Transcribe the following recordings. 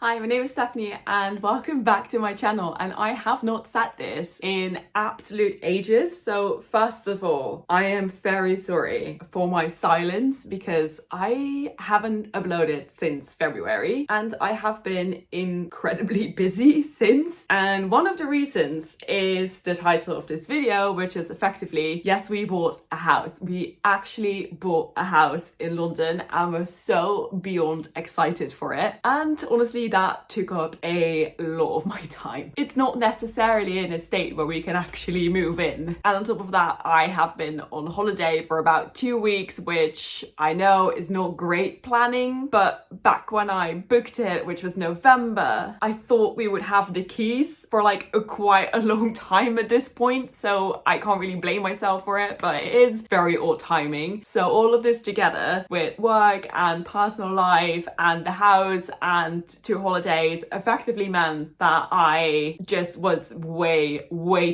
Hi, my name is Stephanie and welcome back to my channel, and I have not said this in absolute ages. So first of all, I am very sorry for my silence because I haven't uploaded since February and I have been incredibly busy since. And one of the reasons is the title of this video, which is effectively, yes, we bought a house. We actually bought a house in London and we're so beyond excited for it. And honestly, that took up a lot of my time. It's not necessarily in a state where we can actually move in. And on top of that, I have been on holiday for about 2 weeks, which I know is not great planning, but back when I booked it, which was November, I thought we would have the keys for like quite a long time at this point, so I can't really blame myself for it, but it is very odd timing. So all of this together with work and personal life and the house and 2 holidays effectively meant that I just was way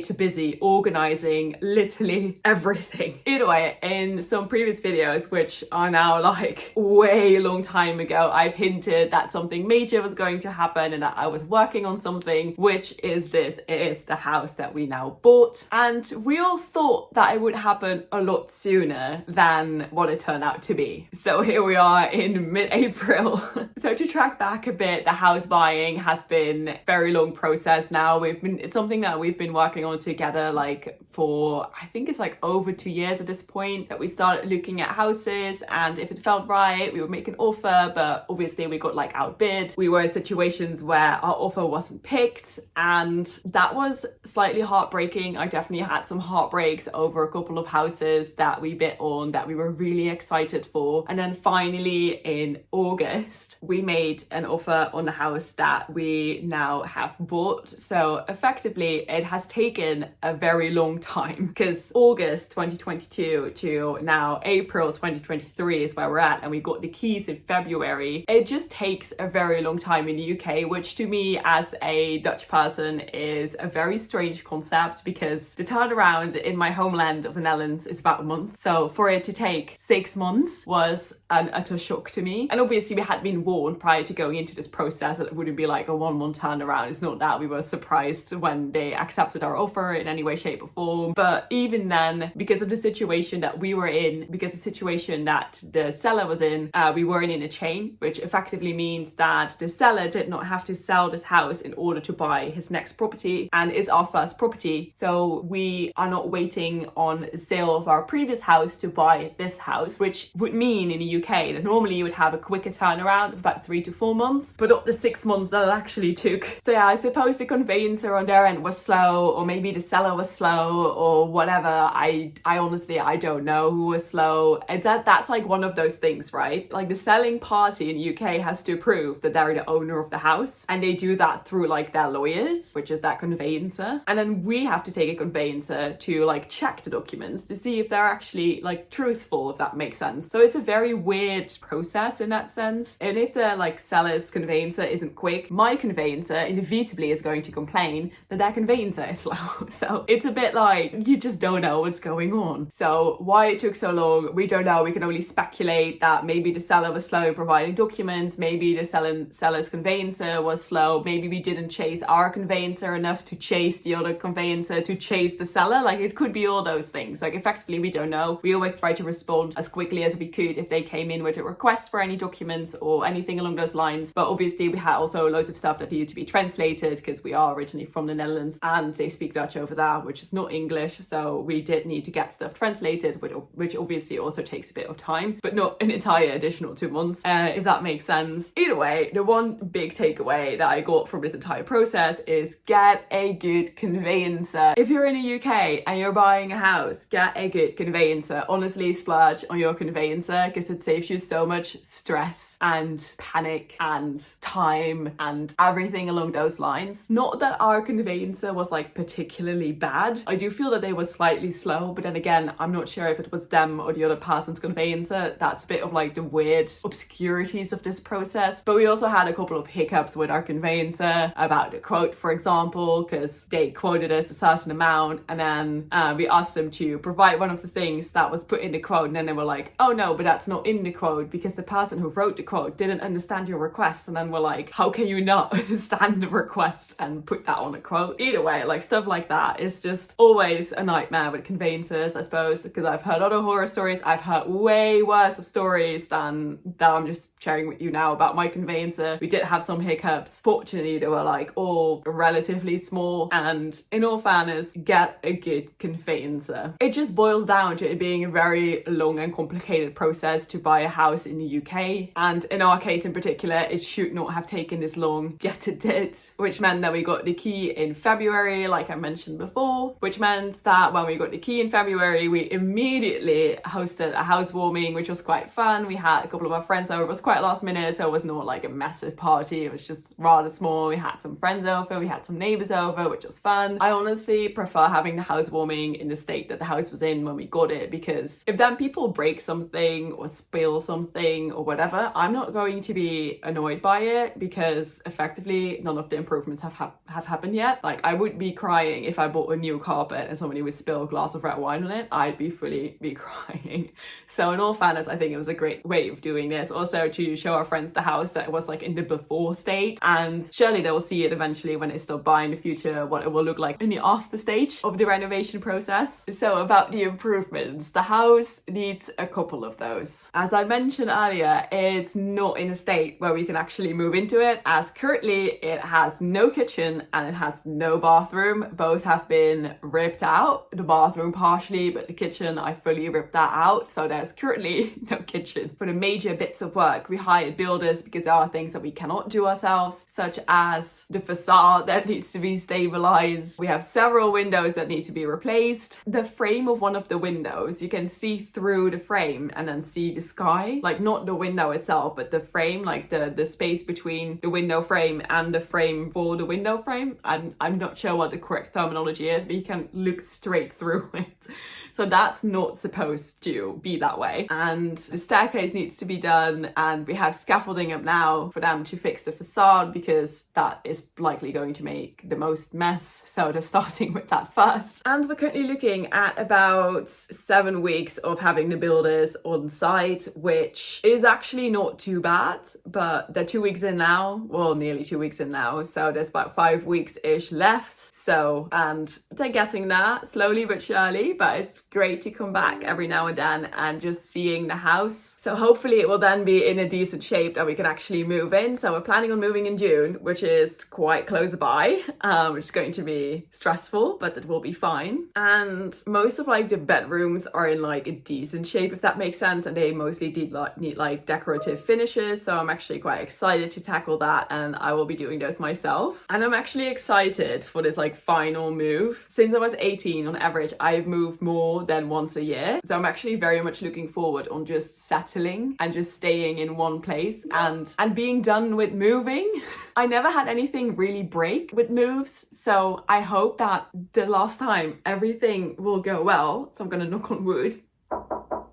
too busy organizing literally everything. Either way, in some previous videos, which are now like way long time ago, I've hinted that something major was going to happen and that I was working on something, which is this. It is the house that we now bought. And we all thought that it would happen a lot sooner than what it turned out to be. So here we are in mid-April. So to track back a bit, the house buying has been a very long process now. It's something that we've been working on together like for, I think it's like over 2 years at this point, that we started looking at houses, and if it felt right, we would make an offer, but obviously we got like outbid. We were in situations where our offer wasn't picked, and that was slightly heartbreaking. I definitely had some heartbreaks over a couple of houses that we bid on that we were really excited for. And then finally in August, we made an offer on the house that we now have bought. So effectively it has taken a very long time, because August 2022 to now April 2023 is where we're at, and we got the keys in February. It just takes a very long time in the UK, which to me as a Dutch person is a very strange concept, because the turnaround in my homeland of the Netherlands is about a month. So for it to take 6 months was an utter shock to me. And obviously we had been warned prior to going into this process that it wouldn't be like a 1 month turnaround. It's not that we were surprised when they accepted our offer in any way, shape or form. But even then, because of the situation that we were in, because the situation that the seller was in, we weren't in a chain, which effectively means that the seller did not have to sell this house in order to buy his next property, and it's our first property. So we are not waiting on the sale of our previous house to buy this house, which would mean in the UK that normally you would have a quicker turnaround of about 3 to 4 months, but not the 6 months that it actually took. So yeah, I suppose the conveyancer on their end was slow, or maybe the seller was slow, or whatever. I honestly, I don't know who was slow. It's that's like one of those things, right? Like the selling party in the UK has to prove that they're the owner of the house, and they do that through like their lawyers, which is that conveyancer. And then we have to take a conveyancer to like check the documents to see if they're actually like truthful, if that makes sense. So it's a very weird process in that sense. And if the like seller's conveyancer isn't quick, my conveyancer inevitably is going to complain that their conveyancer is slow. So it's a bit like you just don't know what's going on. So why it took so long, we don't know. We can only speculate that maybe the seller was slow in providing documents, maybe the seller's conveyancer was slow, maybe we didn't chase our conveyancer enough to chase the other conveyancer to chase the seller. Like it could be all those things. Like effectively we don't know. We always try to respond as quickly as we could if they came in with a request for any documents or anything along those lines. But obviously we had also loads of stuff that needed to be translated, because we are originally from the Netherlands and they speak Dutch over there, which is not English. So we did need to get stuff translated, which obviously also takes a bit of time, but not an entire additional 2 months, if that makes sense. Either way, the one big takeaway that I got from this entire process is get a good conveyancer. If you're in the UK and you're buying a house, get a good conveyancer. Honestly, splurge on your conveyancer, because it saves you so much stress and panic and time and everything along those lines. Not that our conveyancer was like particularly bad. I do feel that they were slightly slow, but then again, I'm not sure if it was them or the other person's conveyancer. That's a bit of like the weird obscurities of this process. But we also had a couple of hiccups with our conveyancer about the quote, for example, because they quoted us a certain amount, and then we asked them to provide one of the things that was put in the quote, and then they were like, oh no, but that's not in the quote because the person who wrote the quote didn't understand your request. And then were like, how can you not understand the request and put that on a quote? Either way, like stuff like that is just always a nightmare with conveyancers, I suppose, because I've heard other horror stories. I've heard way worse of stories than that I'm just sharing with you now about my conveyancer. We did have some hiccups. Fortunately, they were like all relatively small, and in all fairness, get a good conveyancer. It just boils down to it being a very long and complicated process to buy a house in the UK, and in our case in particular, it should not have taken this long, yet it did, which meant that we got the key in February, like I mentioned before, which meant that when we got the key in February, we immediately hosted a housewarming, which was quite fun. We had a couple of our friends over. It was quite last minute, so it was not like a massive party. It was just rather small. We had some friends over, we had some neighbors over, which was fun. I honestly prefer having the housewarming in the state that the house was in when we got it, because if then people break something or spill something or whatever, I'm not going to be annoyed by it, because effectively none of the improvements have happened yet. Like, I would be crying if I bought a new carpet and somebody would spill a glass of red wine on it. I'd be fully crying. So in all fairness, I think it was a great way of doing this, also to show our friends the house that it was like in the before state, and surely they will see it eventually when they stop by in the future, what it will look like in the after stage of the renovation process. So about the improvements, the house needs a couple of those. As I mentioned earlier, it's not in a state where we can actually move into it, as currently it has no kitchen and it has no bathroom. Both have been ripped out, the bathroom partially, but the kitchen I fully ripped that out, so there's currently no kitchen. For the major bits of work, we hired builders because there are things that we cannot do ourselves, such as the facade that needs to be stabilized. We have several windows that need to be replaced. The frame of one of the windows, you can see through the frame and then see the sky, like not the window itself, but the frame, like the space between the window frame and the frame for the window frame. I'm not sure what the correct terminology is, but you can look straight through it. So that's not supposed to be that way. And the staircase needs to be done, and we have scaffolding up now for them to fix the facade, because that is likely going to make the most mess. So they're starting with that first. And we're currently looking at about 7 weeks of having the builders on site, which is actually not too bad, but they're 2 weeks in now, well, nearly 2 weeks in now. So there's about 5 weeks-ish left. So, and they're getting there slowly but surely, but it's great to come back every now and then and just seeing the house. So hopefully it will then be in a decent shape that we can actually move in. So we're planning on moving in June, which is quite close by, which is going to be stressful, but it will be fine. And most of like the bedrooms are in like a decent shape, if that makes sense, and they mostly need like decorative finishes. So I'm actually quite excited to tackle that, and I will be doing those myself. And I'm actually excited for this like final move. Since I was 18, on average, I've moved more than once a year. So I'm actually very much looking forward on just settling and just staying in one place and being done with moving. I never had anything really break with moves, so I hope that the last time everything will go well. So I'm gonna knock on wood.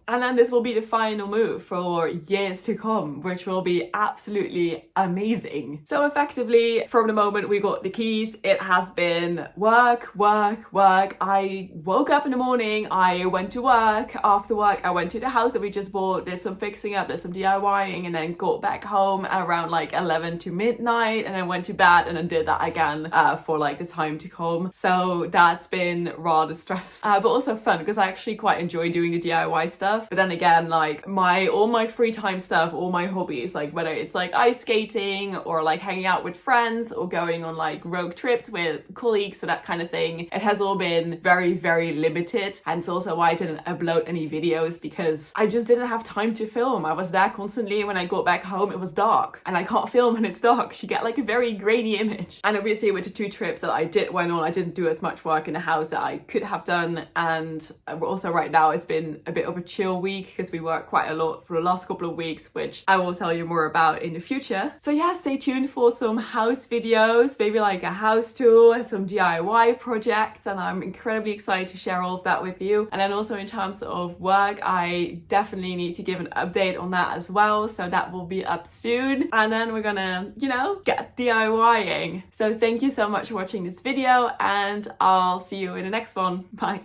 And then this will be the final move for years to come, which will be absolutely amazing. So effectively, from the moment we got the keys, it has been work. I woke up in the morning, I went to work. After work, I went to the house that we just bought, did some fixing up, did some DIYing, and then got back home around like 11 to midnight, and then went to bed and then did that again for like the time to come. So that's been rather stressful, but also fun, because I actually quite enjoy doing the DIY stuff. But then again, like all my free time stuff, all my hobbies, like whether it's like ice skating or like hanging out with friends or going on like road trips with colleagues or that kind of thing, it has all been very, very limited. Hence also why I didn't upload any videos, because I just didn't have time to film. I was there constantly. When I got back home, it was dark, and I can't film when it's dark. You get like a very grainy image. And obviously with the 2 trips that I went on, I didn't do as much work in the house that I could have done. And also right now it's been a bit of a chill week, because we work quite a lot for the last couple of weeks, which I will tell you more about in the future. So yeah, stay tuned for some house videos, maybe like a house tour and some DIY projects, and I'm incredibly excited to share all of that with you. And then also in terms of work, I definitely need to give an update on that as well, so that will be up soon. And then we're gonna, you know, get DIYing. So thank you so much for watching this video, and I'll see you in the next one. Bye.